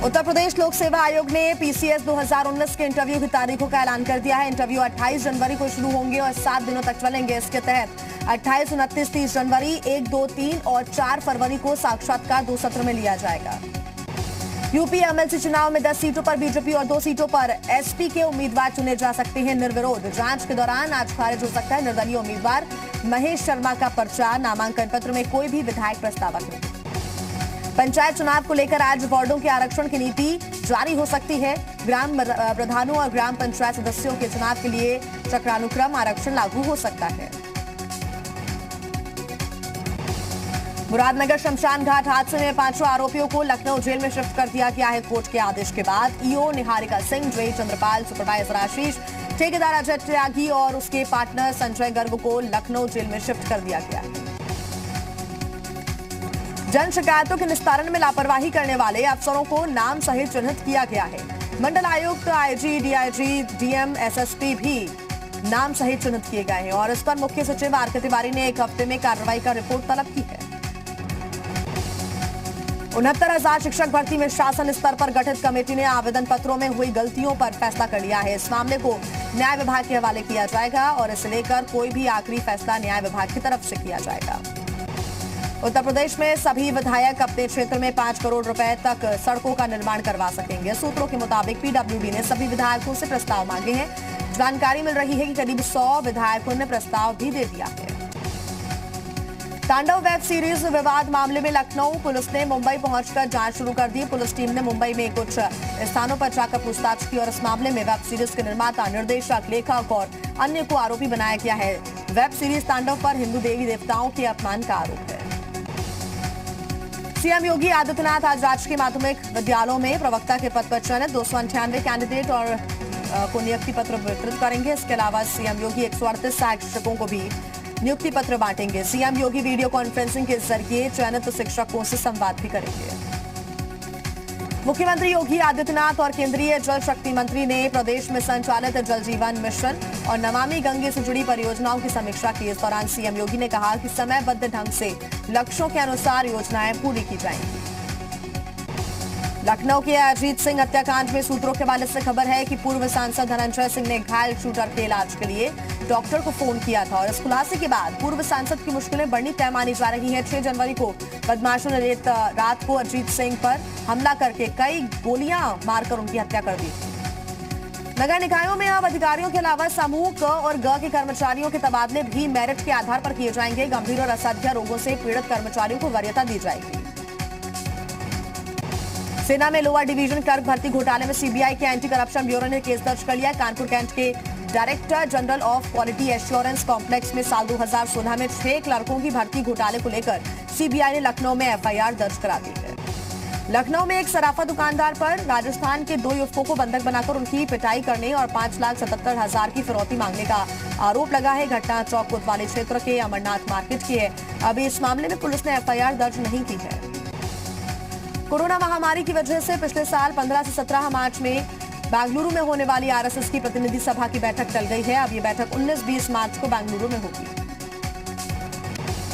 उत्तर प्रदेश लोक सेवा आयोग ने पीसीएस 2019 के इंटरव्यू की तारीखों का ऐलान कर दिया है। इंटरव्यू 28 जनवरी को शुरू होंगे और 7 दिनों तक चलेंगे। इसके तहत 28, 29, 30 जनवरी, 1, 2, 3 और 4 फरवरी को साक्षात्कार 2 सत्र में लिया जाएगा। यूपी एमएलसी चुनाव में 10 सीटों पर बीजेपी और 2 सीटों पर एसपी के उम्मीदवार चुने जा सकते हैं निर्विरोध। जांच के दौरान आज खारिज हो सकता है निर्दलीय उम्मीदवार महेश शर्मा का पर्चा। नामांकन पत्र में कोई भी विधायक प्रस्तावक नहीं। पंचायत चुनाव को लेकर आज वार्डों के आरक्षण की नीति जारी हो सकती है। ग्राम प्रधानों और ग्राम पंचायत सदस्यों के चुनाव के लिए चक्रानुक्रम आरक्षण लागू हो सकता है। मुरादनगर शमशान घाट हादसे में 5 आरोपियों को लखनऊ जेल में शिफ्ट कर दिया गया है। कोर्ट के आदेश के बाद ईओ निहारिका सिंह, जे चंद्रपाल, सुपरवाइजर आशीष, ठेकेदार अजय त्यागी और उसके पार्टनर संजय गर्ग को लखनऊ जेल में शिफ्ट कर दिया गया है। जन शिकायतों के निस्तारण में लापरवाही करने वाले अफसरों को नाम सहित चिन्हित किया गया है। मंडल आयुक्त, आईजी, डीआईजी, डीएम, एसएसपी भी नाम सहित चिन्हित किए गए हैं और इस पर मुख्य सचिव आर के तिवारी ने 1 हफ्ते में कार्रवाई का रिपोर्ट तलब की है। 69,000 शिक्षक भर्ती में शासन स्तर पर गठित कमेटी ने आवेदन पत्रों में हुई गलतियों पर फैसला कर लिया है। इस मामले को न्याय विभाग के हवाले किया जाएगा और इसे लेकर कोई भी आखिरी फैसला न्याय विभाग की तरफ से किया जाएगा। उत्तर प्रदेश में सभी विधायक अपने क्षेत्र में 5 करोड़ रुपए तक सड़कों का निर्माण करवा सकेंगे। सूत्रों के मुताबिक पीडब्ल्यूडी ने सभी विधायकों से प्रस्ताव मांगे हैं। जानकारी मिल रही है कि करीब 100 विधायकों ने प्रस्ताव भी दे दिया है। तांडव वेब सीरीज विवाद मामले में लखनऊ पुलिस ने मुंबई पहुंचकर जांच शुरू कर दी। पुलिस टीम ने मुंबई में कुछ स्थानों पर जाकर पूछताछ की और इस मामले में वेब सीरीज के निर्माता, निर्देशक, लेखक और अन्य को आरोपी बनाया गया है। वेब सीरीज तांडव पर हिंदू देवी देवताओं के अपमान का आरोप है। सीएम योगी आदित्यनाथ आज राजकीय माध्यमिक विद्यालयों में प्रवक्ता के पद पर चयनित 298 कैंडिडेट और को नियुक्ति पत्र वितरित करेंगे। इसके अलावा सीएम योगी 138 सहायक शिक्षकों को भी नियुक्ति पत्र बांटेंगे। सीएम योगी वीडियो कॉन्फ्रेंसिंग के जरिए चयनित शिक्षकों से संवाद भी करेंगे। मुख्यमंत्री योगी आदित्यनाथ और केंद्रीय जल शक्ति मंत्री ने प्रदेश में संचालित जल जीवन मिशन और नमामि गंगे से जुड़ी परियोजनाओं की समीक्षा की। इस दौरान सीएम योगी ने कहा कि समयबद्ध ढंग से लक्ष्यों के अनुसार योजनाएं पूरी की जाएंगी। लखनऊ के अजीत सिंह हत्याकांड में सूत्रों के हवाले से खबर है कि पूर्व सांसद धनंजय सिंह ने घायल शूटर के इलाज के लिए डॉक्टर को फोन किया था और इस खुलासे के बाद पूर्व सांसद की मुश्किलें बढ़नी तय मानी जा रही हैं। 6 जनवरी को बदमाशों ने रात को अजीत सिंह पर हमला करके कई गोलियां मारकर उनकी हत्या कर दी। नगर निकायों में अब अधिकारियों के अलावा समूह क और ग के कर्मचारियों के तबादले भी मेरिट के आधार पर किए जाएंगे। गंभीर और असाध्य रोगों से पीड़ित कर्मचारियों को वरीयता दी जाएगी। सेना में लोअर डिवीजन क्लर्क भर्ती घोटाले में सीबीआई के एंटी करप्शन ब्यूरो ने केस दर्ज कर लिया। कानपुर कैंट के director general of quality assurance complex में साल 2016 में 6 क्लर्कों की भर्ती घोटाले को लेकर सीबीआई ने लखनऊ में एफआईआर दर्ज करा दी है। लखनऊ में एक सराफा दुकानदार पर राजस्थान के 2 युवकों को बंधक बनाकर उनकी पिटाई करने और 5,77,000 की फिरौती मांगने का आरोप लगा है। घटना चौक कोतवाली क्षेत्र के अमरनाथ मार्केट की है। अभी इस मामले में पुलिस ने एफआईआर दर्ज नहीं की है। कोरोना महामारी की वजह से पिछले साल 15 से 17 मार्च में बेंगलुरु में होने वाली आरएसएस की प्रतिनिधि सभा की बैठक टल गई है। अब ये बैठक 19-20 मार्च को बेंगलुरु में होगी।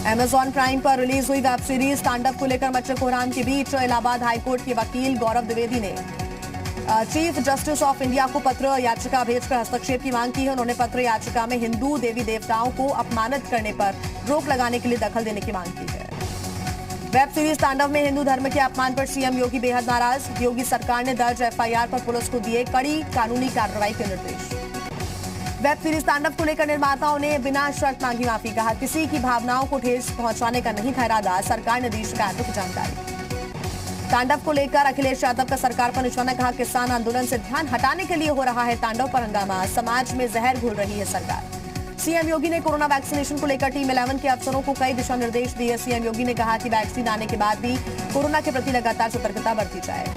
अमेजॉन प्राइम पर रिलीज हुई वेब सीरीज तांडव को लेकर मचे कोहराम के बीच इलाहाबाद हाईकोर्ट के वकील गौरव द्विवेदी ने चीफ जस्टिस ऑफ इंडिया को पत्र याचिका भेजकर हस्तक्षेप की मांग की है। उन्होंने पत्र याचिका में हिंदू देवी देवताओं को अपमानित करने पर रोक लगाने के लिए दखल देने की मांग की है। वेब सीरीज तांडव में हिंदू धर्म के अपमान पर सीएम योगी बेहद नाराज। योगी सरकार ने दर्ज एफआईआर पर पुलिस को दिए कड़ी कानूनी कार्रवाई के निर्देश। वेब सीरीज तांडव को लेकर निर्माताओं ने बिना शर्त मांगी माफी। कहा किसी की भावनाओं को ठेस पहुंचाने का नहीं था इरादा। सरकार ने दी शिकायतों की जानकारी। तांडव को लेकर अखिलेश यादव का सरकार पर निशाना। कहा किसान आंदोलन से ध्यान हटाने के लिए हो रहा है तांडव पर हंगामा। समाज में जहर घोल रही है सरकार। सीएम योगी ने कोरोना वैक्सीनेशन को लेकर टीम 11 के अफसरों को कई दिशा निर्देश दिए। सीएम योगी ने कहा कि वैक्सीन आने के बाद भी कोरोना के प्रति लगातार सतर्कता बरती जाए।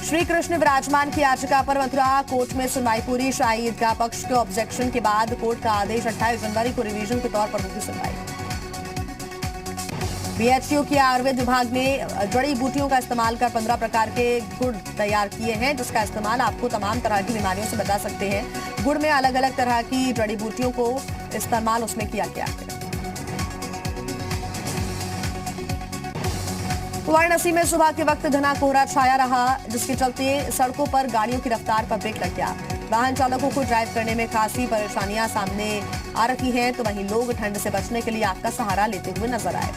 श्री कृष्ण विराजमान की याचिका पर मथुरा कोर्ट में सुनवाई पूरी। शाही ईदगाह पक्ष के ऑब्जेक्शन के बाद कोर्ट का आदेश 28 जनवरी को रिवीजन के तौर पर होगी सुनवाई। बीएचयू के आयुर्वेद विभाग ने जड़ी बूटियों का इस्तेमाल कर 15 प्रकार के गुड़ तैयार किए हैं, जिसका इस्तेमाल आपको तमाम तरह की बीमारियों से बचा सकते हैं। गुड़ में अलग अलग तरह की जड़ी बूटियों को इस्तेमाल उसमें किया गया है। वाराणसी में सुबह के वक्त घना कोहरा छाया रहा, जिसके चलते सड़कों पर गाड़ियों की रफ्तार पर ब्रेक लग गया। वाहन चालकों को ड्राइव करने में खासी परेशानियां सामने आ रही हैं, तो वहीं लोग ठंड से बचने के लिए आग का सहारा लेते हुए नजर आए।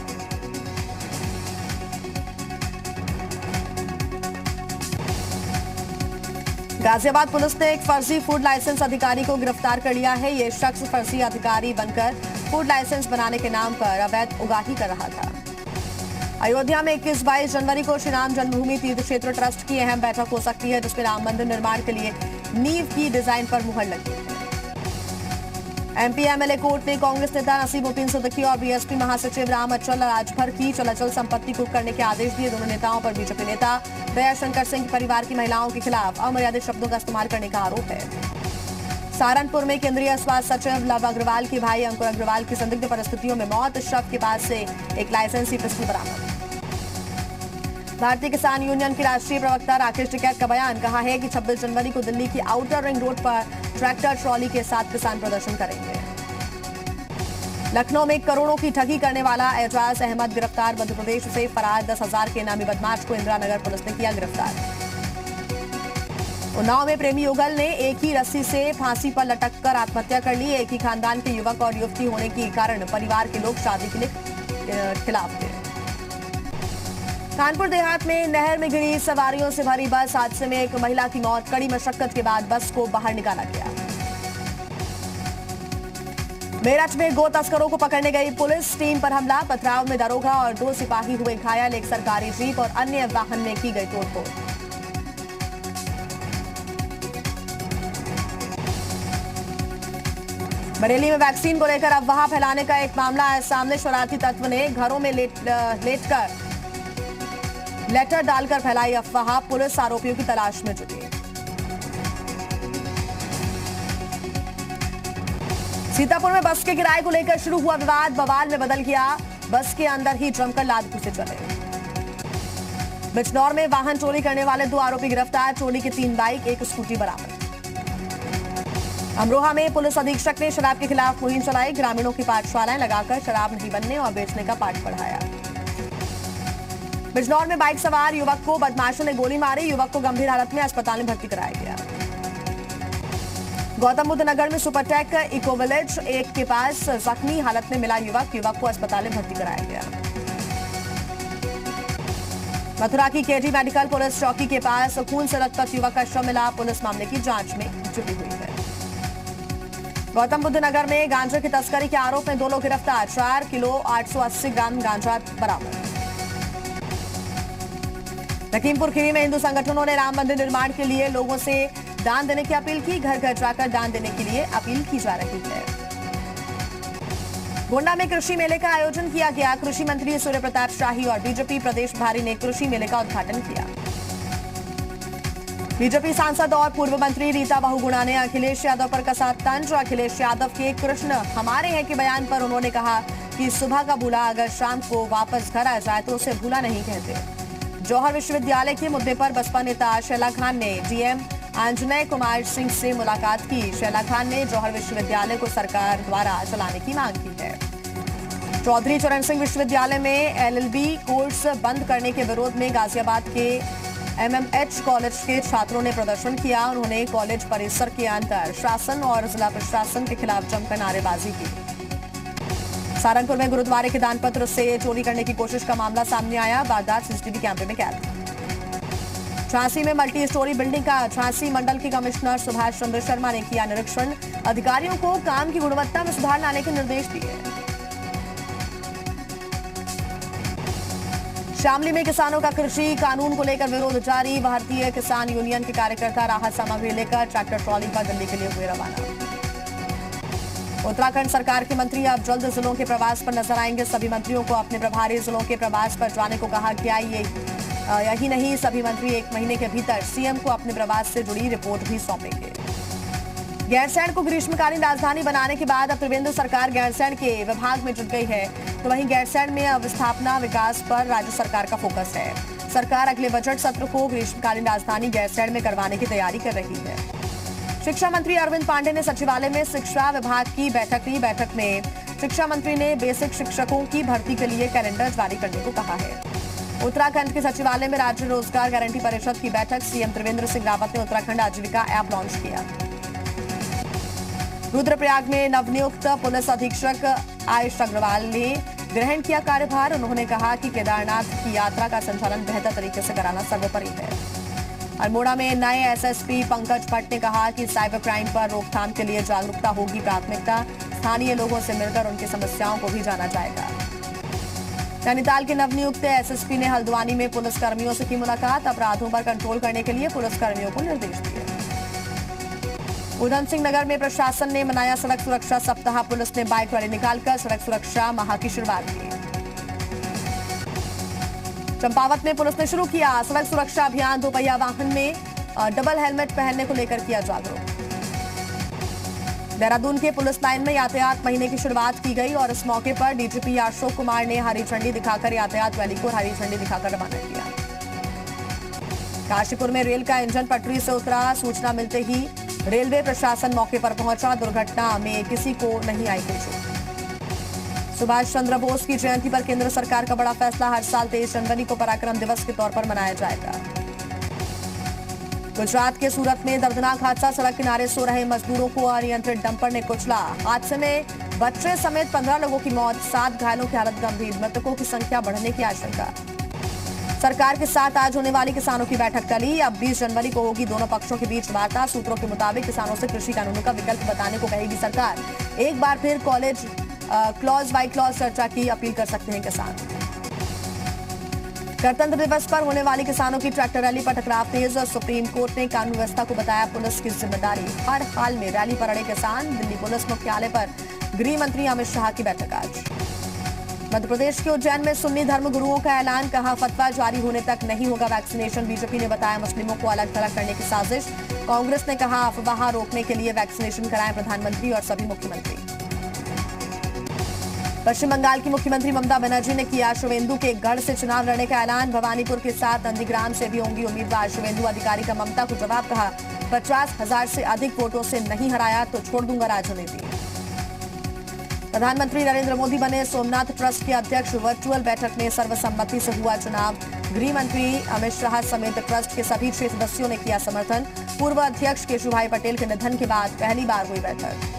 गाजियाबाद पुलिस ने एक फर्जी फूड लाइसेंस अधिकारी को गिरफ्तार कर लिया है। ये शख्स फर्जी अधिकारी बनकर फूड लाइसेंस बनाने के नाम पर अवैध उगाही कर रहा था। अयोध्या में 21-22 जनवरी को श्री राम जन्मभूमि तीर्थ क्षेत्र ट्रस्ट की अहम बैठक हो सकती है, जिसमें राम मंदिर निर्माण के लिए नींव की डिजाइन पर मुहर लगी है। एमपी एमएलए कोर्ट ने कांग्रेस नेता नसीमुद्दीन सिद्दीकी और बीएसपी महासचिव राम अचल राजभर की चलाचल संपत्ति कुर्क करने के आदेश दिए। दोनों नेताओं पर बीजेपी नेता दयाशंकर सिंह के परिवार की महिलाओं के खिलाफ अमर्यादित शब्दों का इस्तेमाल करने का आरोप है। सहारनपुर में केंद्रीय स्वास्थ्य सचिव लव अग्रवाल के भाई अंकुर अग्रवाल की संदिग्ध परिस्थितियों में मौत, शव के पास से एक लाइसेंसी पिस्टल बरामद। भारतीय किसान यूनियन के राष्ट्रीय प्रवक्ता राकेश टिकैत का बयान, कहा है कि 26 जनवरी को दिल्ली की आउटर रिंग रोड पर ट्रैक्टर ट्रॉली के साथ किसान प्रदर्शन करेंगे। लखनऊ में करोड़ों की ठगी करने वाला एजाज अहमद गिरफ्तार। मध्य प्रदेश से फरार 10,000 के इनामी बदमाश को इंदिरा नगर पुलिस ने किया गिरफ्तार। उन्नाव में प्रेमी युगल ने एक ही रस्सी से फांसी पर लटक कर आत्महत्या कर ली। एक ही खानदान के युवक और युवती होने के कारण परिवार के लोग शादी के लिए खिलाफ थे। कानपुर देहात में नहर में गिरी सवारियों से भरी बस हादसे में एक महिला की मौत। कड़ी मशक्कत के बाद बस को बाहर निकाला गया। मेरठ में गो तस्करों को पकड़ने गई पुलिस टीम पर हमला। पथराव में दरोगा और 2 सिपाही हुए घायल। एक सरकारी जीप और अन्य वाहन में की गई तोड़फोड़। बरेली में वैक्सीन को लेकर अफवाह फैलाने का एक मामला है सामने। शरारती तत्व ने घरों में लेटकर लेटर डालकर फैलाई अफवाह। पुलिस आरोपियों की तलाश में जुटी। सीतापुर में बस के किराए को लेकर शुरू हुआ विवाद, बवाल में बदल गया। बस के अंदर ही जमकर लात घुसे चले। बिजनौर में वाहन चोरी करने वाले 2 आरोपी गिरफ्तार। चोरी की 3 बाइक, 1 स्कूटी बरामद। अमरोहा में पुलिस अधीक्षक ने शराब के खिलाफ मुहिम चलाई। ग्रामीणों की पाठशालाएं लगाकर शराब नहीं बनने और बेचने का पाठ पढ़ाया। बिजनौर में बाइक सवार युवक को बदमाशों ने गोली मारी। युवक को गंभीर हालत में अस्पताल में भर्ती कराया गया। गौतम बुद्ध नगर में सुपरटेक इको विलेज 1 के पास जख्मी हालत में मिला युवक को अस्पताल में भर्ती कराया गया। मथुरा की केजी मेडिकल पुलिस चौकी के पास खून से लथपथ युवक का शव मिला। पुलिस मामले की जांच में जुटी हुई है। गौतम बुद्ध नगर में गांजे की तस्करी के आरोप में 2 लोग गिरफ्तार। 4 किलो 880 ग्राम गांजा बरामद। लखीमपुर खीरी में हिंदू संगठनों ने राम मंदिर निर्माण के लिए लोगों से दान देने की अपील की। घर घर जाकर दान देने के लिए अपील की जा रही है। गोंडा में कृषि मेले का आयोजन किया गया। कृषि मंत्री सूर्य प्रताप शाही और बीजेपी प्रदेश प्रभारी ने कृषि मेले का उद्घाटन किया। बीजेपी सांसद और पूर्व मंत्री रीता बहुगुणा ने अखिलेश यादव पर कसा तंज। अखिलेश यादव के कृष्ण हमारे हैं के बयान पर उन्होंने कहा कि सुबह का भूला अगर शाम को वापस घर आ जाए तो उसे भूला नहीं कहते। जौहर विश्वविद्यालय के मुद्दे पर बसपा नेता शैला खान ने डीएम आंजनेय कुमार सिंह से मुलाकात की। शैला खान ने जौहर विश्वविद्यालय को सरकार द्वारा चलाने की मांग की है। चौधरी चरण सिंह विश्वविद्यालय में एलएलबी कोर्स बंद करने के विरोध में गाजियाबाद के एमएमएच कॉलेज के छात्रों ने प्रदर्शन किया। उन्होंने कॉलेज परिसर के अंदर शासन और जिला प्रशासन के खिलाफ जमकर नारेबाजी की। सहारनपुर में गुरुद्वारे के दानपत्र से चोरी करने की कोशिश का मामला सामने आया। वारदात सीसीटीवी कैमरे में कैद। झांसी में मल्टी स्टोरी बिल्डिंग का झांसी मंडल के कमिश्नर सुभाष चंद्र शर्मा ने किया निरीक्षण। अधिकारियों को काम की गुणवत्ता में सुधार लाने के निर्देश दिए। शामली में किसानों का कृषि कानून को लेकर विरोध जारी। भारतीय किसान यूनियन के कार्यकर्ता राहत सामग्री लेकर ट्रैक्टर ट्रॉली पर दिल्ली के लिए हुए रवाना। उत्तराखंड सरकार के मंत्री अब जल्द जिलों के प्रवास पर नजर आएंगे। सभी मंत्रियों को अपने प्रभारी जिलों के प्रवास पर जाने को कहा गया। यही नहीं, सभी मंत्री 1 महीने के भीतर सीएम को अपने प्रवास से जुड़ी रिपोर्ट भी सौंपेंगे। गैरसैंण को ग्रीष्मकालीन राजधानी बनाने के बाद अब त्रिवेंद्र सरकार गैरसैंण के विभाग में जुट गई है, तो वहीं गैरसैंण में अवस्थापना विकास पर राज्य सरकार का फोकस है। सरकार अगले बजट सत्र को ग्रीष्मकालीन राजधानी गैरसैंण में करवाने की तैयारी कर रही है। शिक्षा मंत्री अरविंद पांडे ने सचिवालय में शिक्षा विभाग की बैठक ली। बैठक में शिक्षा मंत्री ने बेसिक शिक्षकों की भर्ती के लिए कैलेंडर जारी करने को कहा है। उत्तराखंड के सचिवालय में राज्य रोजगार गारंटी परिषद की बैठक। सीएम त्रिवेंद्र सिंह रावत ने उत्तराखंड आजीविका ऐप लॉन्च किया। रुद्रप्रयाग में नवनियुक्त पुलिस अधीक्षक आयुष अग्रवाल ने ग्रहण किया कार्यभार। उन्होंने कहा कि केदारनाथ की यात्रा का संचालन बेहतर तरीके से कराना सर्वोपरि है। अल्मोड़ा में नए एसएसपी पंकज भट्ट ने कहा कि साइबर क्राइम पर रोकथाम के लिए जागरूकता होगी प्राथमिकता। स्थानीय लोगों से मिलकर उनकी समस्याओं को भी जाना जाएगा। नैनीताल के नवनियुक्त एसएसपी ने हल्द्वानी में पुलिसकर्मियों से की मुलाकात। अपराधों पर कंट्रोल करने के लिए पुलिसकर्मियों को निर्देश दिए। उधम सिंह नगर में प्रशासन ने मनाया सड़क सुरक्षा सप्ताह। पुलिस ने बाइक रैली निकालकर सड़क सुरक्षा माह की शुरुआत की। चंपावत में पुलिस ने शुरू किया सड़क सुरक्षा अभियान। दोपहिया वाहन में डबल हेलमेट पहनने को लेकर किया जागरूक। देहरादून के पुलिस लाइन में यातायात महीने की शुरुआत की गई और इस मौके पर डीजीपी अशोक कुमार ने हरी झंडी दिखाकर यातायात रैली को हरी झंडी दिखाकर रवाना किया। काशीपुर में रेल का इंजन पटरी से उतरा। सूचना मिलते ही रेलवे प्रशासन मौके पर पहुंचा। दुर्घटना में किसी को नहीं आई कोई चोट। सुभाष चंद्र बोस की जयंती पर केंद्र सरकार का बड़ा फैसला। हर साल 23 जनवरी को पराक्रम दिवस के तौर पर मनाया जाएगा। गुजरात के सूरत में दर्दनाक हादसा। सड़क किनारे सो रहे मजदूरों को अनियंत्रित डंपर ने कुचला। हादसे में बच्चे समेत 15 लोगों की मौत, 7 घायलों की हालत गंभीर। मृतकों की संख्या बढ़ने की आशंका। सरकार के साथ आज होने वाली किसानों की बैठक टली। अब 20 जनवरी को होगी दोनों पक्षों के बीच वार्ता। सूत्रों के मुताबिक किसानों से कृषि कानूनों का विकल्प बताने को कहेगी सरकार। एक बार फिर क्लॉज बाय क्लॉज चर्चा की अपील कर सकते हैं किसान। गणतंत्र दिवस पर होने वाली किसानों की ट्रैक्टर रैली पर टकराव तेज। सुप्रीम कोर्ट ने कानून व्यवस्था को बताया पुलिस की जिम्मेदारी। हर हाल में रैली पर अड़े किसान। दिल्ली पुलिस मुख्यालय पर गृह मंत्री अमित शाह की बैठक आज। मध्य प्रदेश के उज्जैन में सुन्नी धर्म गुरुओं का ऐलान। कहा फतवा जारी होने तक नहीं होगा वैक्सीनेशन। बीजेपी ने बताया मुस्लिमों को अलग थलग करने की साजिश। कांग्रेस ने कहा अफवाह रोकने के लिए वैक्सीनेशन कराएं प्रधानमंत्री और सभी मुख्यमंत्री। पश्चिम बंगाल की मुख्यमंत्री ममता बनर्जी ने किया शुवेंदु के गढ़ से चुनाव लड़ने का ऐलान। भवानीपुर के साथ नंदीग्राम से भी होंगी उम्मीदवार। शुवेंदु अधिकारी का ममता को जवाब। कहा 50,000 से अधिक वोटों से नहीं हराया तो छोड़ दूंगा राजनीति। प्रधानमंत्री नरेंद्र मोदी बने सोमनाथ ट्रस्ट के अध्यक्ष। वर्चुअल बैठक में सर्वसम्मति से हुआ चुनाव। गृह मंत्री अमित शाह समेत ट्रस्ट के सभी 6 सदस्यों ने किया समर्थन। पूर्व अध्यक्ष केशुभाई पटेल के निधन के बाद पहली बार हुई बैठक।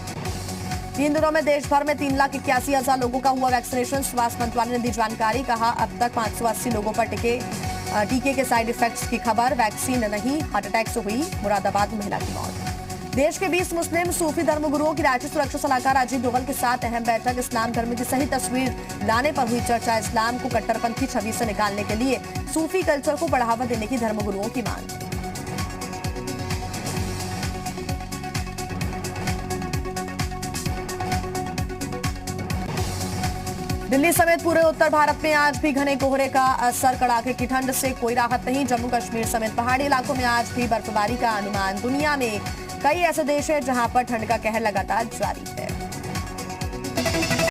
3 दिनों में देश भर में 3,81,000 लोगों का हुआ वैक्सीनेशन। स्वास्थ्य मंत्रालय ने दी जानकारी। कहा अब तक 580 लोगों पर टीके के साइड इफेक्ट्स की खबर। वैक्सीन नहीं हार्ट अटैक से हुई मुरादाबाद महिला की मौत। देश के 20 मुस्लिम सूफी धर्म गुरुओं की राज्य सुरक्षा सलाहकार अजीत डोभाल के साथ अहम बैठक। इस्लाम धर्म की सही तस्वीर लाने पर हुई चर्चा। इस्लाम को कट्टरपंथी छवि से निकालने के लिए सूफी कल्चर को बढ़ावा देने की धर्म गुरुओं की मांग। दिल्ली समेत पूरे उत्तर भारत में आज भी घने कोहरे का असर। कड़ाके की ठंड से कोई राहत नहीं। जम्मू कश्मीर समेत पहाड़ी इलाकों में आज भी बर्फबारी का अनुमान। दुनिया में कई ऐसे देश हैं जहां पर ठंड का कहर लगातार जारी है।